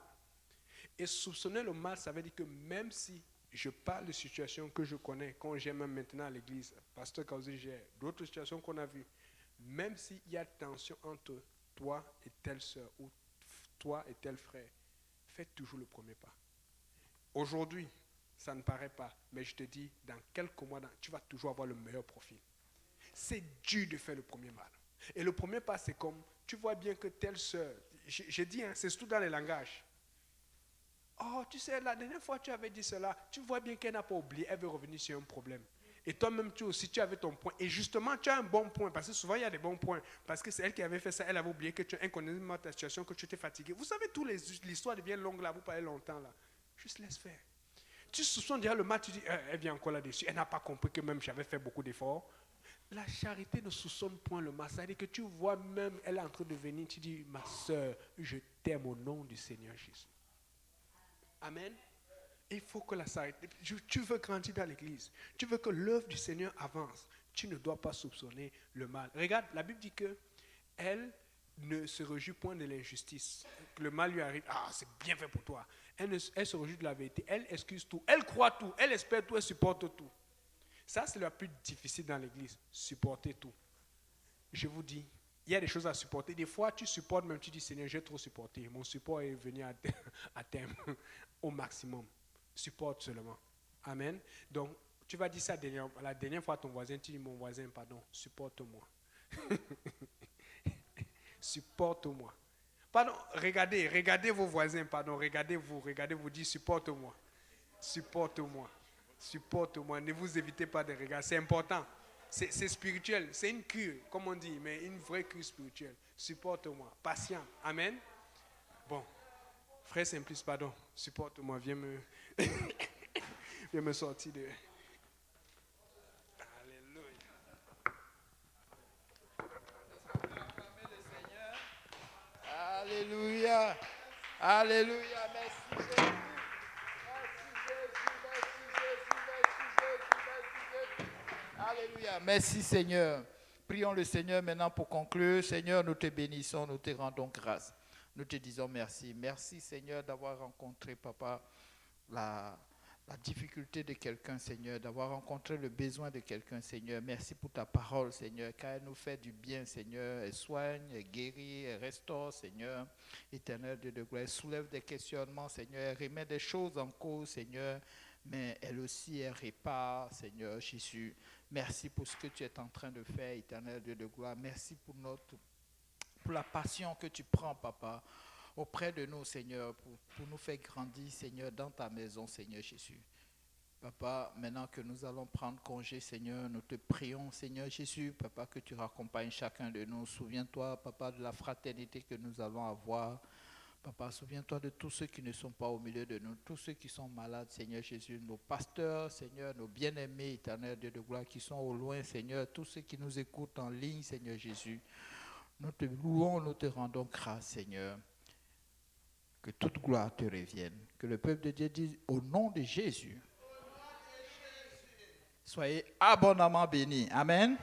Et soupçonner le mal, ça veut dire que même si je parle de situations que je connais, quand j'ai même maintenant à l'église, pasteur Kauzi, j'ai d'autres situations qu'on a vues, même s'il y a tension entre toi et telle soeur, ou toi et tel frère, fais toujours le premier pas. Aujourd'hui, ça ne paraît pas, mais je te dis, dans quelques mois, tu vas toujours avoir le meilleur profil. C'est dur de faire le premier mal. Et le premier pas, c'est comme, tu vois bien que telle soeur, j'ai dit, c'est surtout dans les langages. Oh, tu sais, la dernière fois, tu avais dit cela. Tu vois bien qu'elle n'a pas oublié. Elle veut revenir sur un problème. Et toi-même, tu aussi, tu avais ton point. Et justement, tu as un bon point. Parce que souvent, il y a des bons points. Parce que c'est elle qui avait fait ça. Elle avait oublié que tu as inconnu ta situation, que tu étais fatigué. Vous savez, l'histoire devient longue là. Vous parlez longtemps là. Juste laisse faire. Tu soupçonnes déjà le mal. Tu dis, elle vient encore là-dessus. Elle n'a pas compris que même j'avais fait beaucoup d'efforts. La charité ne soupçonne point le mal. C'est-à-dire que tu vois même, elle est en train de venir. Tu dis, ma soeur, je t'aime au nom du Seigneur Jésus. Amen. Il faut que la charité. Tu veux grandir dans l'église. Tu veux que l'œuvre du Seigneur avance. Tu ne dois pas soupçonner le mal. Regarde, la Bible dit que elle ne se réjouit point de l'injustice. Le mal lui arrive. Ah, c'est bien fait pour toi. Elle se réjouit de la vérité. Elle excuse tout. Elle croit tout. Elle espère tout. Elle supporte tout. Ça, c'est le plus difficile dans l'église. Supporter tout. Je vous dis, il y a des choses à supporter. Des fois, tu supportes, même tu dis, Seigneur, j'ai trop supporté. Mon support est venu à terme, au maximum. Supporte seulement. Amen. Donc, tu vas dire ça la dernière fois à ton voisin, tu dis, mon voisin, pardon, supporte-moi. Supporte-moi. Pardon, regardez vos voisins, pardon, regardez-vous, dites, supporte-moi. Supporte-moi. Supporte-moi. Ne vous évitez pas de regarder. C'est important. C'est spirituel. C'est une cure, comme on dit, mais une vraie cure spirituelle. Supporte-moi. Patient. Amen. Bon. Frère Simplice, pardon. Supporte-moi. Viens me sortir de... Alléluia. Alléluia. Merci Jésus. Alléluia. Merci Seigneur. Prions le Seigneur maintenant pour conclure. Seigneur, nous te bénissons, nous te rendons grâce. Nous te disons merci. Merci Seigneur d'avoir rencontré, Papa, la difficulté de quelqu'un, Seigneur, d'avoir rencontré le besoin de quelqu'un, Seigneur. Merci pour ta parole, Seigneur, car elle nous fait du bien, Seigneur. Elle soigne, elle guérit, elle restaure, Seigneur. Éternel Dieu de gloire, elle soulève des questionnements, Seigneur. Elle remet des choses en cause, Seigneur. Mais elle aussi, elle répare, Seigneur Jésus. Merci pour ce que tu es en train de faire, Éternel Dieu de gloire. Merci pour la passion que tu prends, Papa, auprès de nous, Seigneur, pour nous faire grandir, Seigneur, dans ta maison, Seigneur Jésus. Papa, maintenant que nous allons prendre congé, Seigneur, nous te prions, Seigneur Jésus, Papa, que tu raccompagnes chacun de nous. Souviens-toi, Papa, de la fraternité que nous allons avoir. Papa, souviens-toi de tous ceux qui ne sont pas au milieu de nous, tous ceux qui sont malades, Seigneur Jésus, nos pasteurs, Seigneur, nos bien-aimés, éternel Dieu de gloire, qui sont au loin, Seigneur, tous ceux qui nous écoutent en ligne, Seigneur Jésus. Nous te louons, nous te rendons grâce, Seigneur. Que toute gloire te revienne. Que le peuple de Dieu dise au nom de Jésus. Soyez abondamment bénis. Amen.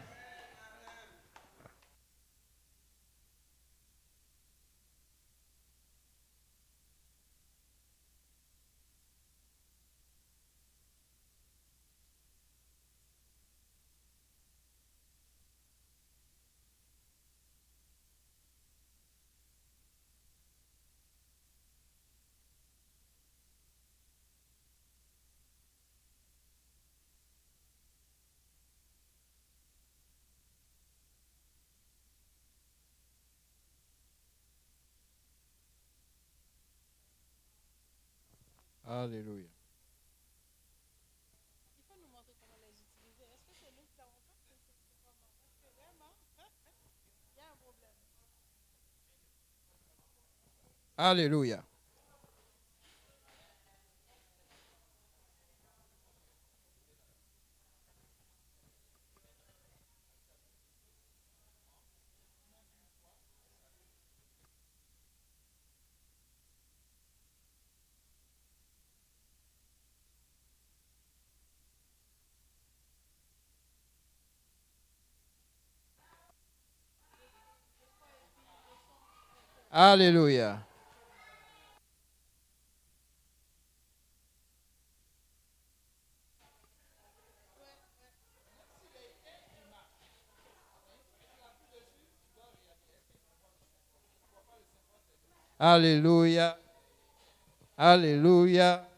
Alléluia. Il faut nous montrer comment les utiliser. Est-ce que c'est nous qui savons pas? Parce que vraiment, il y a un problème. Alléluia. Alléluia. Alléluia. Alléluia.